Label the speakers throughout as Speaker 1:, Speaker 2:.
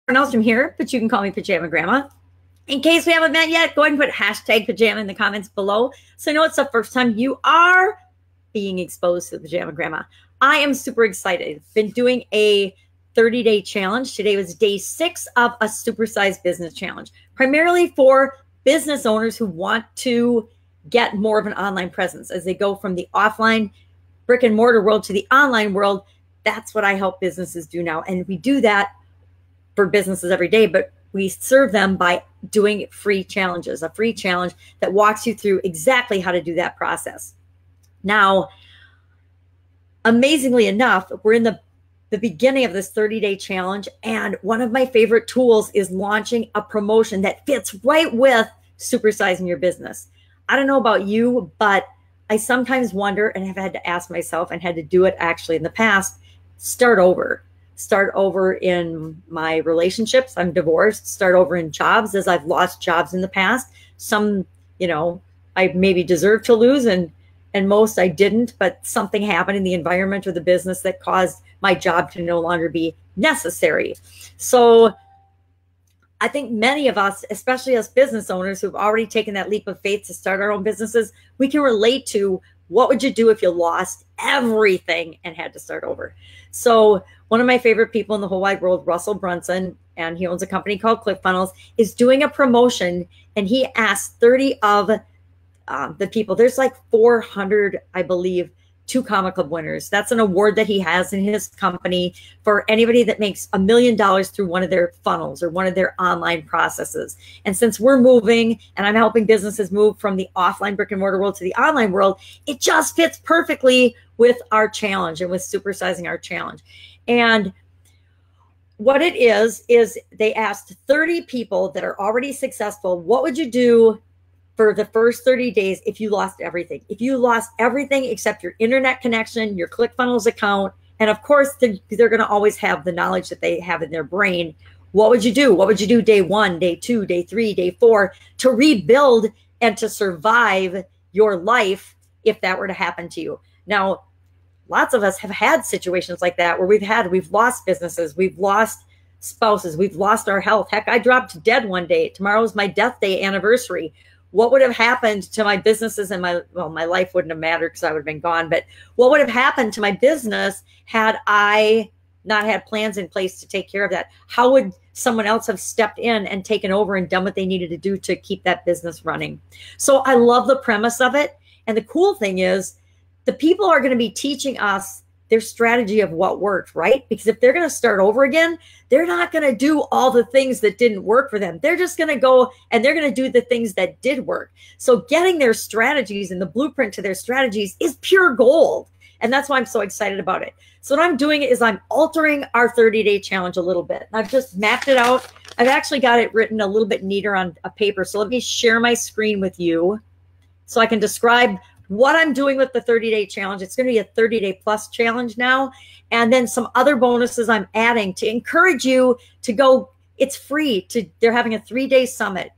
Speaker 1: Horne-Ellstrom here, but you can call me Pajama Grandma. In case we haven't met yet, go ahead and put hashtag pajama in the comments below so I know it's the first time you are being exposed to the Pajama Grandma. I am super excited. Been doing a 30-day challenge. Today was day 6 of a Supersize business challenge, primarily for business owners who want to get more of an online presence as they go from the offline brick and mortar world to the online world. That's what I help businesses do now. And we do that for businesses every day, but we serve them by doing free challenges, a free challenge that walks you through exactly how to do that process. Now, amazingly enough, we're in the beginning of this 30-day challenge, and one of my favorite tools is launching a promotion that fits right with supersizing your business. I don't know about you, but I sometimes wonder, and have had to ask myself and had to do it actually in the past, start over in my relationships. I'm divorced. Start over in jobs, as I've lost jobs in the past. Some, I maybe deserved to lose, and most I didn't, but something happened in the environment or the business that caused my job to no longer be necessary. So I think many of us, especially us business owners who've already taken that leap of faith to start our own businesses, we can relate to what would you do if you lost everything and had to start over. So one of my favorite people in the whole wide world, Russell Brunson, and he owns a company called ClickFunnels, is doing a promotion, and he asked 30 of the people. There's like 400, I believe, 2 Comma Club winners. That's an award that he has in his company for anybody that makes $1 million through one of their funnels or one of their online processes. And since we're moving and I'm helping businesses move from the offline brick and mortar world to the online world, it just fits perfectly with our challenge and with supersizing our challenge. And what it is they asked 30 people that are already successful, what would you do for the first 30 days if you lost everything? If you lost everything except your internet connection, your ClickFunnels account, and of course, they're going to always have the knowledge that they have in their brain. What would you do? What would you do day 1, day 2, day 3, day 4 to rebuild and to survive your life if that were to happen to you? Now, lots of us have had situations like that where we've lost businesses, we've lost spouses, we've lost our health. Heck, I dropped dead one day. Tomorrow's my death day anniversary. What would have happened to my businesses and my life wouldn't have mattered because I would have been gone. But what would have happened to my business had I not had plans in place to take care of that? How would someone else have stepped in and taken over and done what they needed to do to keep that business running? So I love the premise of it. And the cool thing is the people are going to be teaching us their strategy of what worked, right? Because if they're going to start over again, they're not going to do all the things that didn't work for them. They're just going to go and they're going to do the things that did work. So getting their strategies and the blueprint to their strategies is pure gold. And that's why I'm so excited about it. So what I'm doing is I'm altering our 30-day challenge a little bit. I've just mapped it out. I've actually got it written a little bit neater on a paper. So let me share my screen with you so I can describe what I'm doing with the 30-day challenge. It's going to be a 30-day plus challenge now. And then some other bonuses I'm adding to encourage you to go. It's free. They're having a 3-day summit.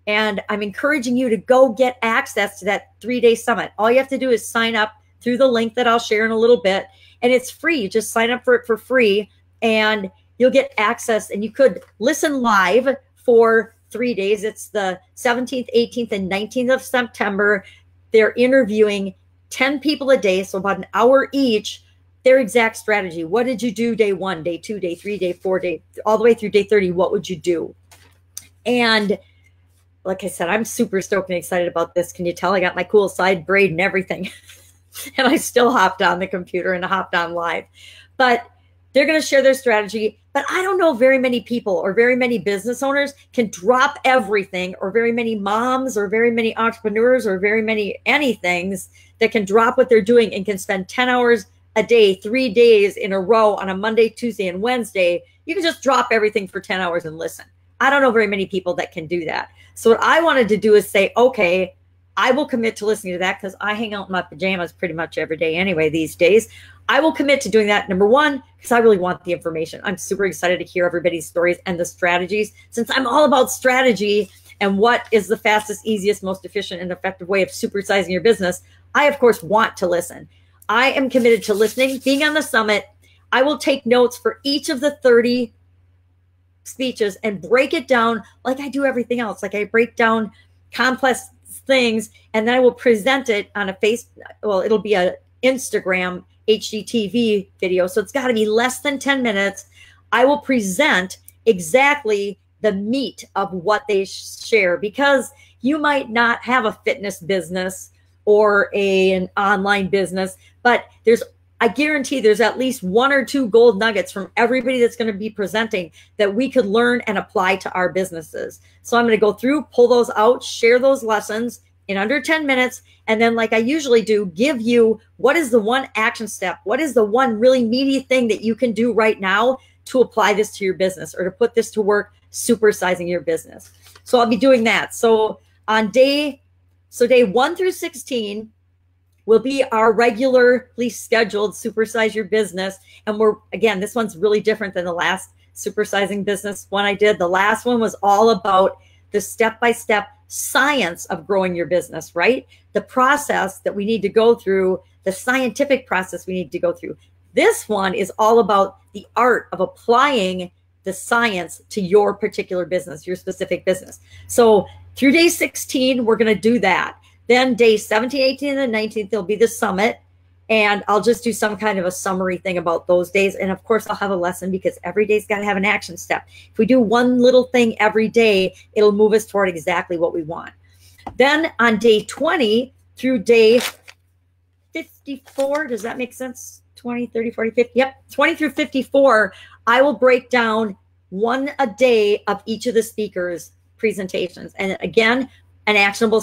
Speaker 1: And I'm encouraging you to go get access to that 3-day summit. All you have to do is sign up through the link that I'll share in a little bit. And it's free. You just sign up for it for free and you'll get access. And you could listen live for 3 days. It's the 17th, 18th, and 19th of September. They're interviewing 10 people a day, so about an hour each, their exact strategy. What did you do day 1, day 2, day 3, day 4, all the way through day 30? What would you do? And like I said, I'm super stoked and excited about this. Can you tell I got my cool side braid and everything? And I still hopped on the computer and hopped on live. But they're going to share their strategy. But I don't know very many people or very many business owners can drop everything, or very many moms or very many entrepreneurs or very many anythings that can drop what they're doing and can spend 10 hours a day, 3 days in a row on a Monday, Tuesday, and Wednesday. You can just drop everything for 10 hours and listen. I don't know very many people that can do that. So what I wanted to do is say, okay, I will commit to listening to that because I hang out in my pajamas pretty much every day anyway these days. I will commit to doing that, number one, because I really want the information. I'm super excited to hear everybody's stories and the strategies, since I'm all about strategy and what is the fastest, easiest, most efficient, and effective way of supersizing your business. I, of course, want to listen. I am committed to listening, being on the summit. I will take notes for each of the 30 speeches and break it down like I do everything else. Like I break down complex things and then I will present it on a it'll be a Instagram HGTV video. So it's got to be less than 10 minutes. I will present exactly the meat of what they share, because you might not have a fitness business or an online business, but I guarantee there's at least 1 or 2 gold nuggets from everybody that's going to be presenting that we could learn and apply to our businesses. So I'm going to go through, pull those out, share those lessons in under 10 minutes. And then, like I usually do, give you what is the one action step? What is the one really meaty thing that you can do right now to apply this to your business or to put this to work, supersizing your business? So I'll be doing that. So on day 1 through 16 will be our regularly scheduled Supersize Your Business. And again, this one's really different than the last Supersizing Business one I did. The last one was all about the step-by-step science of growing your business, right? The process that we need to go through, the scientific process we need to go through. This one is all about the art of applying the science to your particular business, your specific business. So through day 16, we're going to do that. Then day 17, 18, and 19th, there'll be the summit. And I'll just do some kind of a summary thing about those days. And of course, I'll have a lesson, because every day's got to have an action step. If we do one little thing every day, it'll move us toward exactly what we want. Then on day 20 through day 54, does that make sense? 20, 30, 40, 50. Yep. 20 through 54, I will break down one a day of each of the speakers' presentations. And again, an actionable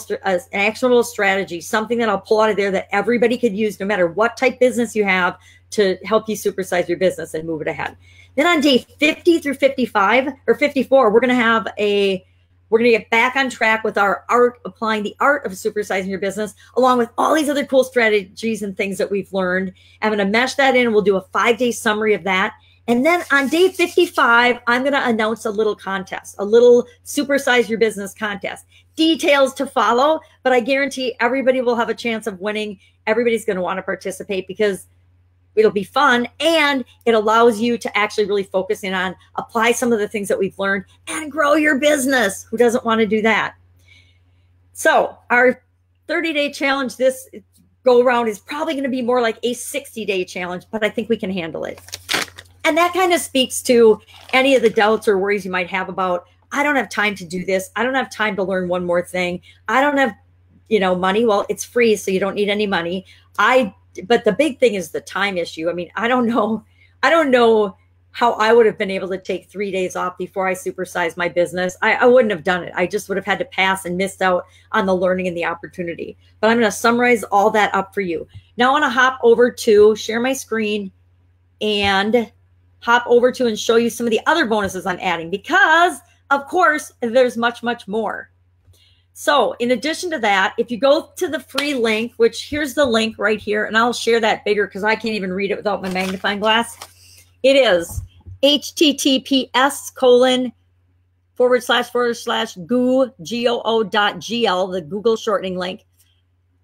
Speaker 1: strategy, something that I'll pull out of there that everybody could use no matter what type business you have to help you supersize your business and move it ahead. Then on day 50 through 55 or 54, we're going to get back on track with our applying the art of supersizing your business, along with all these other cool strategies and things that we've learned. I'm going to mesh that in. We'll do a 5-day summary of that. And then on day 55, I'm going to announce a little contest, a little Supersize Your Business contest. Details to follow, but I guarantee everybody will have a chance of winning. Everybody's going to want to participate because it'll be fun, and it allows you to actually really focus in on, apply some of the things that we've learned and grow your business. Who doesn't want to do that? So our 30-day challenge this go around is probably going to be more like a 60-day challenge, but I think we can handle it. And that kind of speaks to any of the doubts or worries you might have about, I don't have time to do this. I don't have time to learn one more thing. I don't have, money. Well, it's free, so you don't need any money. But the big thing is the time issue. I mean, I don't know how I would have been able to take 3 days off before I supersized my business. I wouldn't have done it. I just would have had to pass and missed out on the learning and the opportunity. But I'm going to summarize all that up for you. Now I want to hop over to share my screen and hop over to and show you some of the other bonuses I'm adding, because of course there's much, much more. So in addition to that, if you go to the free link, which here's the link right here, and I'll share that bigger because I can't even read it without my magnifying glass. It is https://goo.gl, the Google shortening link.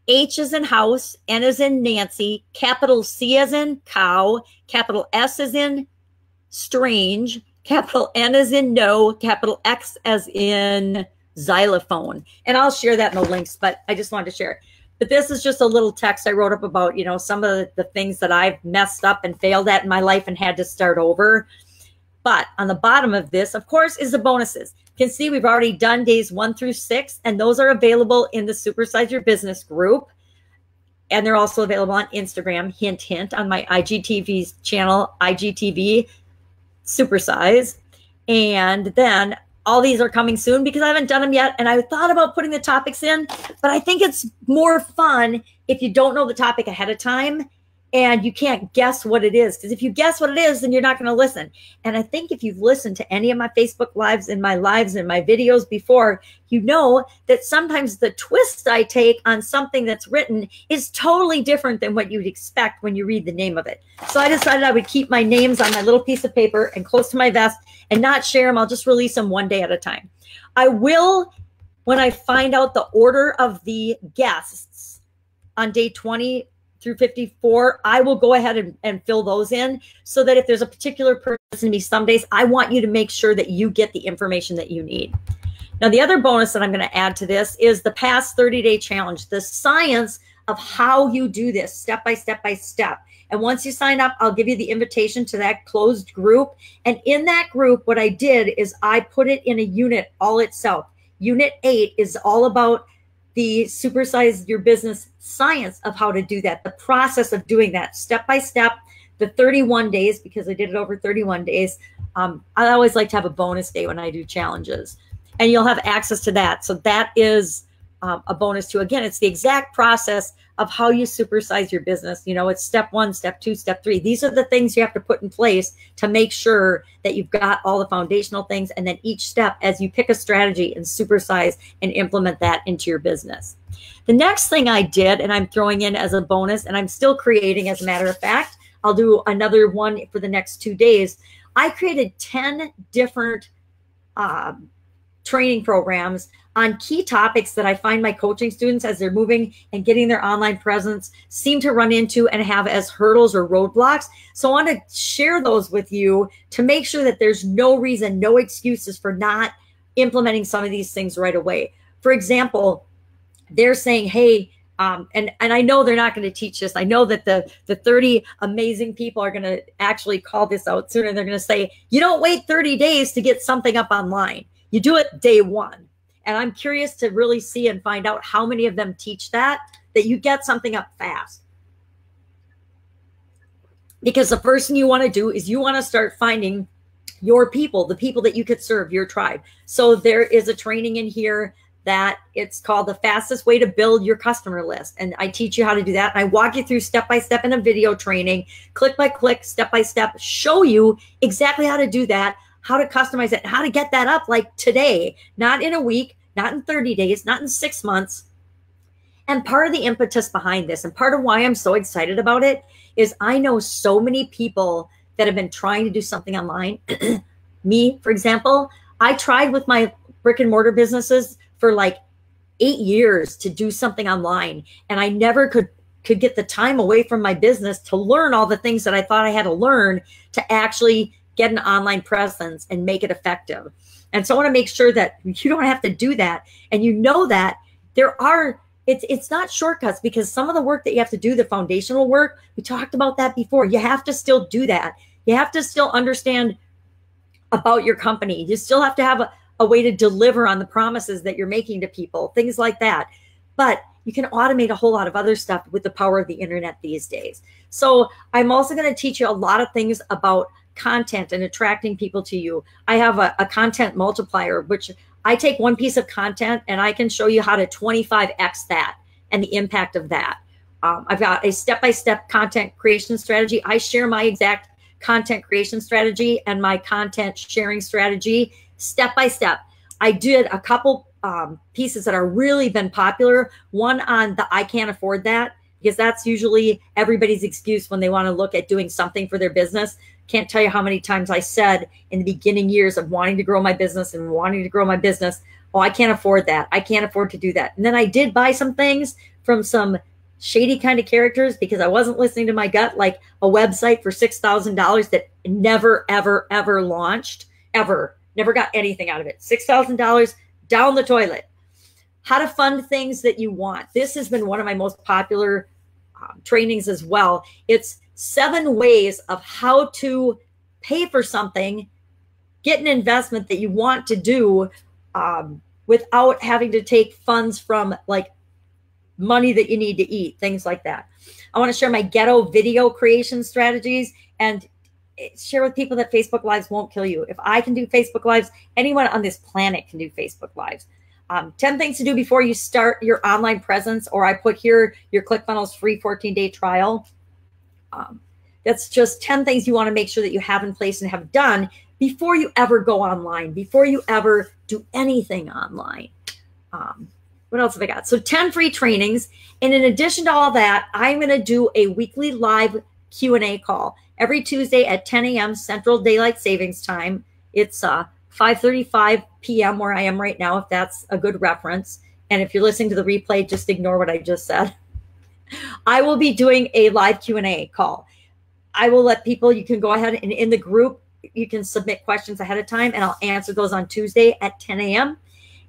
Speaker 1: H is in house, N is in Nancy, capital C as in cow, capital S as in strange, capital N as in no, capital X as in xylophone. And I'll share that in the links, but I just wanted to share it. But this is just a little text I wrote up about, some of the things that I've messed up and failed at in my life and had to start over. But on the bottom of this, of course, is the bonuses. You can see we've already done days 1 through 6, and those are available in the Supersize Your Business group. And they're also available on Instagram, hint, hint, on my IGTV's channel, IGTV Supersize. And then all these are coming soon because I haven't done them yet. And I thought about putting the topics in, but I think it's more fun if you don't know the topic ahead of time and you can't guess what it is. Because if you guess what it is, then you're not going to listen. And I think if you've listened to any of my Facebook lives and my videos before, you know that sometimes the twist I take on something that's written is totally different than what you'd expect when you read the name of it. So I decided I would keep my names on my little piece of paper and close to my vest and not share them. I'll just release them one day at a time. I will, when I find out the order of the guests on day 20 through 54, I will go ahead and fill those in, so that if there's a particular person to me some days, I want you to make sure that you get the information that you need. Now, the other bonus that I'm going to add to this is the past 30-day challenge, the science of how you do this step by step by step. And once you sign up, I'll give you the invitation to that closed group. And in that group, what I did is I put it in a unit all itself. Unit 8 is all about the Supersize Your Business science of how to do that, the process of doing that step by step, the 31 days, because I did it over 31 days. I always like to have a bonus day when I do challenges, and you'll have access to that. So that is a bonus too. Again, it's the exact process of how you supersize your business. You know, it's step 1, step 2, step 3. These are the things you have to put in place to make sure that you've got all the foundational things. And then each step, as you pick a strategy and supersize and implement that into your business. The next thing I did, and I'm throwing in as a bonus, and I'm still creating, as a matter of fact, I'll do another one for the next 2 days. I created 10 different training programs on key topics that I find my coaching students, as they're moving and getting their online presence, seem to run into and have as hurdles or roadblocks. So I want to share those with you to make sure that there's no reason, no excuses for not implementing some of these things right away. For example, they're saying, hey, and I know they're not going to teach this. I know that the 30 amazing people are going to actually call this out soon, and they're going to say, you don't wait 30 days to get something up online. You do it day 1. And I'm curious to really see and find out how many of them teach that you get something up fast. Because the first thing you want to do is you want to start finding your people, the people that you could serve, your tribe. So there is a training in here that it's called the fastest way to build your customer list. And I teach you how to do that. And I walk you through step by step in a video training, click by click, step by step, show you exactly how to do that, how to customize it, how to get that up like today, not in a week, not in 30 days, not in 6 months. And part of the impetus behind this, and part of why I'm so excited about it, is I know so many people that have been trying to do something online. Me, for example, I tried with my brick and mortar businesses for like 8 years to do something online. And I never could get the time away from my business to learn all the things that I thought I had to learn to actually get an online presence and make it effective. And so I want to make sure that you don't have to do that. And you know that there are, it's not shortcuts, because some of the work that you have to do, the foundational work, we talked about that before. You have to still do that. You have to still understand about your company. You still have to have a way to deliver on the promises that you're making to people, things like that. But you can automate a whole lot of other stuff with the power of the internet these days. So I'm also going to teach you a lot of things about content and attracting people to you. I have a content multiplier, which I take one piece of content and I can show you how to 25x that and the impact of that. I've got a step-by-step content creation strategy. I share my exact content creation strategy and my content sharing strategy step by step. I did a couple pieces that are really been popular. One on the I can't afford that, because that's usually everybody's excuse when they want to look at doing something for their business. Can't tell you how many times I said in the beginning years of wanting to grow my business and wanting to grow my business, oh, I can't afford that. I can't afford to do that. And then I did buy some things from some shady kind of characters because I wasn't listening to my gut, like a website for $6,000 that never, ever, ever launched, ever. Never got anything out of it. $6,000 down the toilet. How to fund things that you want. This has been one of my most popular trainings as well. It's 7 ways of how to pay for something, get an investment that you want to do without having to take funds from like money that you need to eat, things like that. I want to share my ghetto video creation strategies and share with people that Facebook Lives won't kill you. If I can do Facebook Lives, anyone on this planet can do Facebook Lives. 10 things to do before you start your online presence, or I put here your ClickFunnels free 14-day trial. That's just 10 things you want to make sure that you have in place and have done before you ever go online, before you ever do anything online. What else have I got? So 10 free trainings. And in addition to all that, I'm going to do a weekly live Q&A call every Tuesday at 10 a.m. Central Daylight Savings Time. It's 5:35 p.m. where I am right now, if that's a good reference. And if you're listening to the replay, just ignore what I just said. I will be doing a live Q&A call. I will let people, you can go ahead and in the group, you can submit questions ahead of time and I'll answer those on Tuesday at 10 a.m.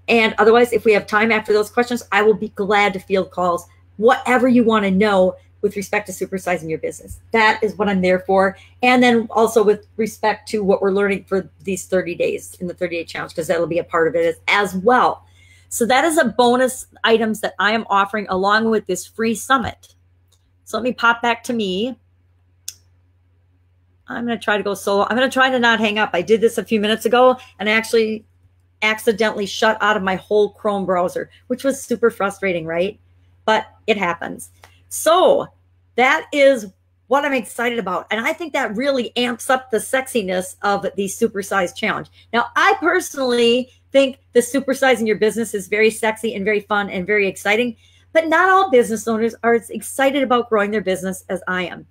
Speaker 1: And otherwise, if we have time after those questions, I will be glad to field calls, whatever you want to know with respect to supersizing your business. That is what I'm there for. And then also with respect to what we're learning for these 30 days in the 30-day challenge, because that'll be a part of it as well. So that is a bonus items that I am offering along with this free summit. So let me pop back to me. I'm going to try to go solo. I'm going to try to not hang up. I did this a few minutes ago and I actually accidentally shut out of my whole Chrome browser, which was super frustrating, right? But it happens. So that is what I'm excited about. And I think that really amps up the sexiness of the Supersize challenge. Now, I personally think the Supersizing your business is very sexy and very fun and very exciting, but not all business owners are as excited about growing their business as I am.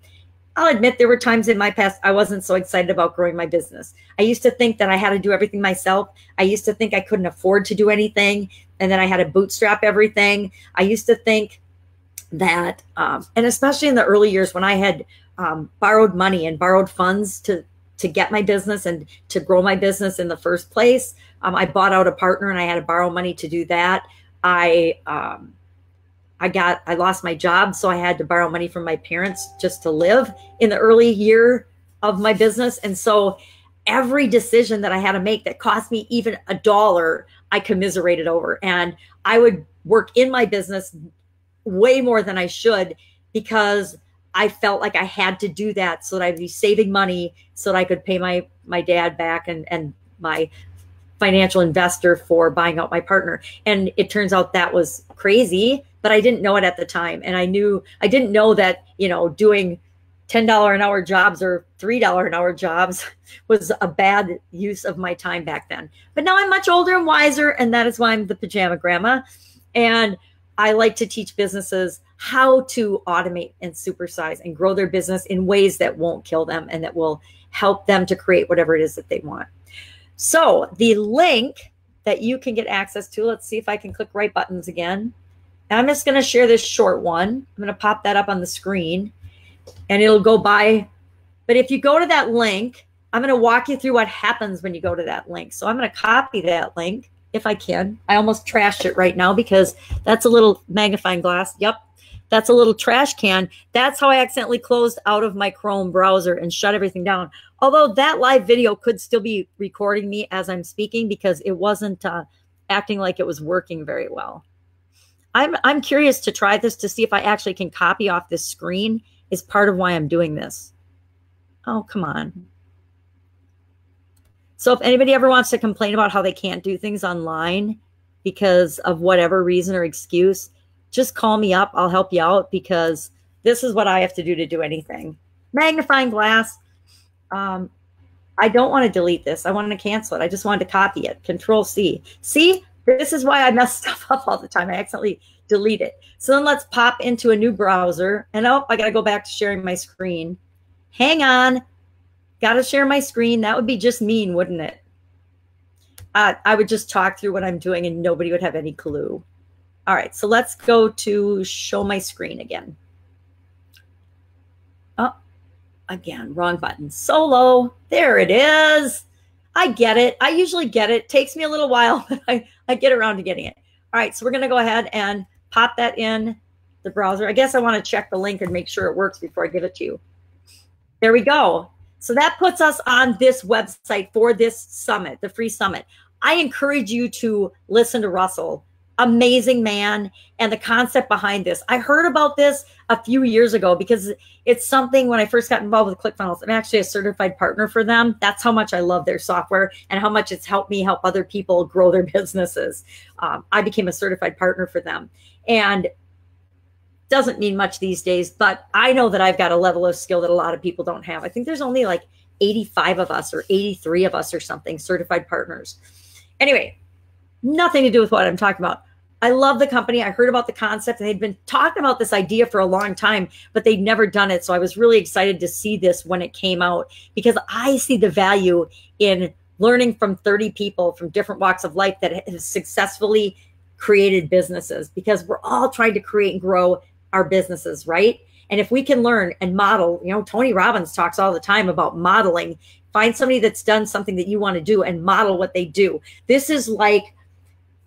Speaker 1: I'll admit there were times in my past I wasn't so excited about growing my business. I used to think that I had to do everything myself. I used to think I couldn't afford to do anything and then I had to bootstrap everything. I used to think that, and especially in the early years when I had borrowed money and borrowed funds to get my business and to grow my business in the first place, I bought out a partner and I had to borrow money to do that. I lost my job, so I had to borrow money from my parents just to live in the early year of my business. And so every decision that I had to make that cost me even $1, I commiserated over. And I would work in my business way more than I should because I felt like I had to do that so that I'd be saving money so that I could pay my dad back and my financial investor for buying out my partner. And it turns out that was crazy, but I didn't know it at the time. And I didn't know that, doing $10 an hour jobs or $3 an hour jobs was a bad use of my time back then. But now I'm much older and wiser, and that is why I'm the pajama grandma. And I like to teach businesses how to automate and supersize and grow their business in ways that won't kill them and that will help them to create whatever it is that they want. So the link that you can get access to, let's see if I can click right buttons again. And I'm just going to share this short one. I'm going to pop that up on the screen and it'll go by. But if you go to that link, I'm going to walk you through what happens when you go to that link. So I'm going to copy that link if I can. I almost trashed it right now because that's a little magnifying glass. Yep. That's a little trash can. That's how I accidentally closed out of my Chrome browser and shut everything down. Although that live video could still be recording me as I'm speaking because it wasn't acting like it was working very well. I'm curious to try this to see if I actually can copy off this screen is part of why I'm doing this. Oh, come on. So if anybody ever wants to complain about how they can't do things online because of whatever reason or excuse, just call me up. I'll help you out because this is what I have to do anything. Magnifying glass. I don't want to delete this. I want to cancel it. I just wanted to copy it. Control C. See, this is why I mess stuff up all the time. I accidentally delete it. So then let's pop into a new browser. And oh, I got to go back to sharing my screen. Hang on. Got to share my screen. That would be just mean, wouldn't it? I would just talk through what I'm doing and nobody would have any clue. All right, so let's go to show my screen again. Oh, again, wrong button. Solo, there it is. I get it. I usually get it. Takes me a little while, but I get around to getting it. All right, so we're gonna go ahead and pop that in the browser. I guess I wanna check the link and make sure it works before I give it to you. There we go. So that puts us on this website for this summit, the free summit. I encourage you to listen to Russell. Amazing man, and the concept behind this. I heard about this a few years ago because it's something when I first got involved with ClickFunnels. I'm actually a certified partner for them. That's how much I love their software and how much it's helped me help other people grow their businesses. I became a certified partner for them, and doesn't mean much these days, but I know that I've got a level of skill that a lot of people don't have. I think there's only like 85 of us or 83 of us or something certified partners. Anyway, nothing to do with what I'm talking about. I love the company. I heard about the concept and they'd been talking about this idea for a long time, but they'd never done it. So I was really excited to see this when it came out because I see the value in learning from 30 people from different walks of life that have successfully created businesses because we're all trying to create and grow our businesses, right? And if we can learn and model, you know, Tony Robbins talks all the time about modeling. Find somebody that's done something that you want to do and model what they do. This is like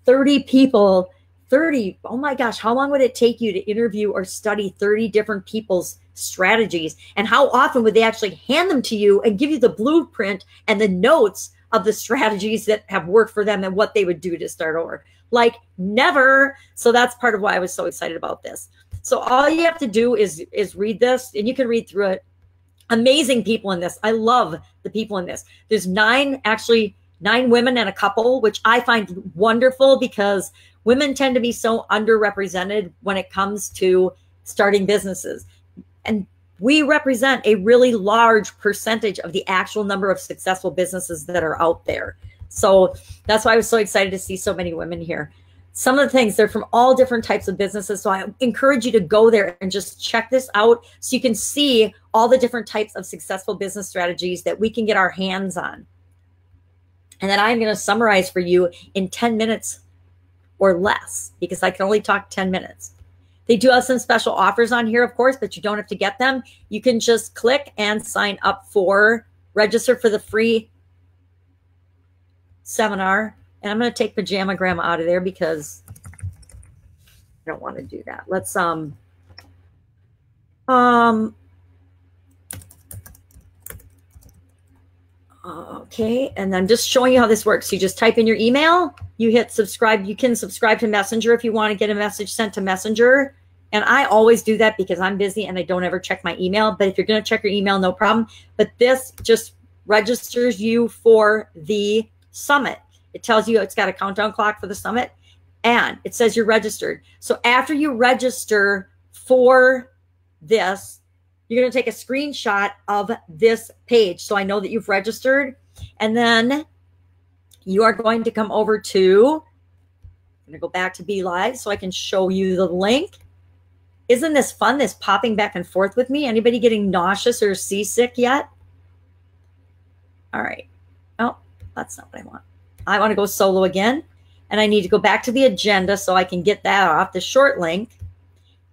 Speaker 1: 30 people, 30. Oh my gosh, how long would it take you to interview or study 30 different people's strategies? And how often would they actually hand them to you and give you the blueprint and the notes of the strategies that have worked for them and what they would do to start over? Like never. So that's part of why I was so excited about this. So all you have to do is read this, and you can read through it. Amazing people in this. I love the people in this. There's 9 women and a couple, which I find wonderful because women tend to be so underrepresented when it comes to starting businesses. And we represent a really large percentage of the actual number of successful businesses that are out there. So that's why I was so excited to see so many women here. Some of the things, they're from all different types of businesses. So I encourage you to go there and just check this out so you can see all the different types of successful business strategies that we can get our hands on. And then I'm going to summarize for you in 10 minutes or less because I can only talk 10 minutes. They do have some special offers on here, of course, but you don't have to get them. You can just click and sign up for, register for the free seminar. And I'm going to take Pajama Grandma out of there because I don't want to do that. Let's, okay. And I'm just showing you how this works. You just type in your email, you hit subscribe. You can subscribe to Messenger if you want to get a message sent to Messenger. And I always do that because I'm busy and I don't ever check my email. But if you're going to check your email, no problem. But this just registers you for the summit. It tells you it's got a countdown clock for the summit and it says you're registered. So after you register for this, you're going to take a screenshot of this page. So I know that you've registered, and then you are going to come over to, I'm going to go back to Be Live so I can show you the link. Isn't this fun? This popping back and forth with me. Anybody getting nauseous or seasick yet? All right. Oh, that's not what I want. I want to go solo again, and I need to go back to the agenda so I can get that off, the short link.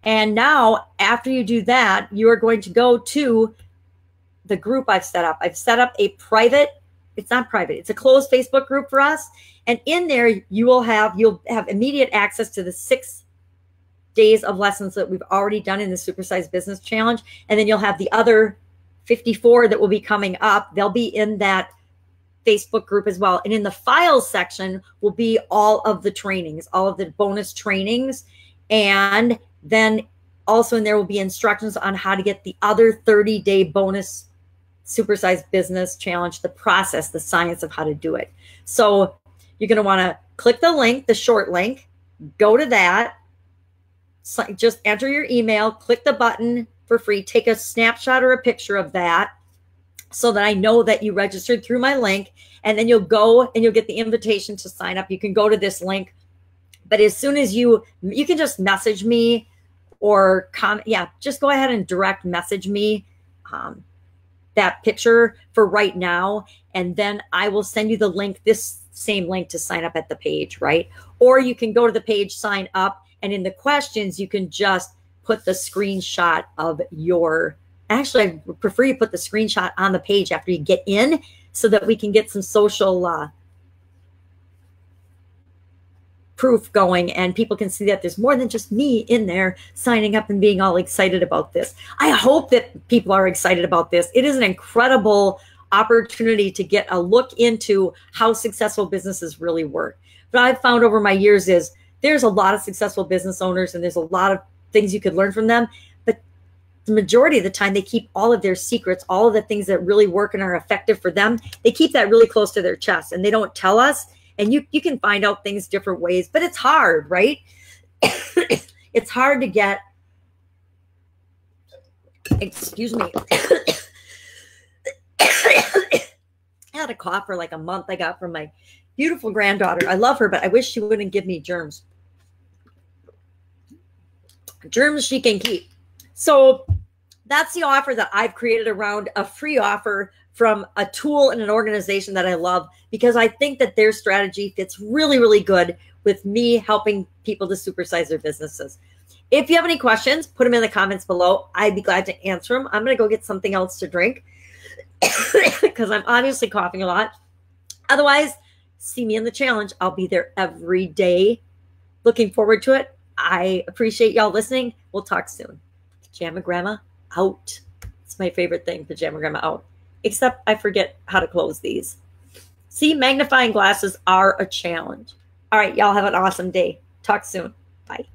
Speaker 1: And now after you do that, you are going to go to the group I've set up. I've set up a private, it's not private, it's a closed Facebook group for us. And in there, you'll have immediate access to the 6 days of lessons that we've already done in the Supersize Business Challenge. And then you'll have the other 54 that will be coming up. They'll be in that Facebook group as well. And in the files section will be all of the trainings, all of the bonus trainings. And then also in there will be instructions on how to get the other 30-day bonus Supersize Business Challenge, the process, the science of how to do it. So you're going to want to click the link, the short link, go to that, just enter your email, click the button for free, take a snapshot or a picture of that, so that I know that you registered through my link, and then you'll go and you'll get the invitation to sign up. You can go to this link, but as soon as you can just message me or comment. Yeah, just go ahead and direct message me that picture for right now. And then I will send you the link, this same link to sign up at the page, right? Or you can go to the page, sign up, and in the questions, you can just put the screenshot of your, actually, I prefer you put the screenshot on the page after you get in so that we can get some social proof going and people can see that there's more than just me in there signing up and being all excited about this. I hope that people are excited about this. It is an incredible opportunity to get a look into how successful businesses really work. What I've found over my years is there's a lot of successful business owners and there's a lot of things you could learn from them. The majority of the time, they keep all of their secrets, all of the things that really work and are effective for them. They keep that really close to their chest and they don't tell us. And you can find out things different ways, but it's hard, right? It's hard to get, excuse me. I had a cough for like a month I got from my beautiful granddaughter. I love her, but I wish she wouldn't give me germs. Germs she can keep. So that's the offer that I've created around a free offer from a tool and an organization that I love, because I think that their strategy fits really, really good with me helping people to supersize their businesses. If you have any questions, put them in the comments below. I'd be glad to answer them. I'm going to go get something else to drink because I'm obviously coughing a lot. Otherwise, see me in the challenge. I'll be there every day. Looking forward to it. I appreciate y'all listening. We'll talk soon. Pajama Grandma out. It's my favorite thing, Pajama Grandma out. Except I forget how to close these. See, magnifying glasses are a challenge. All right, y'all have an awesome day. Talk soon. Bye.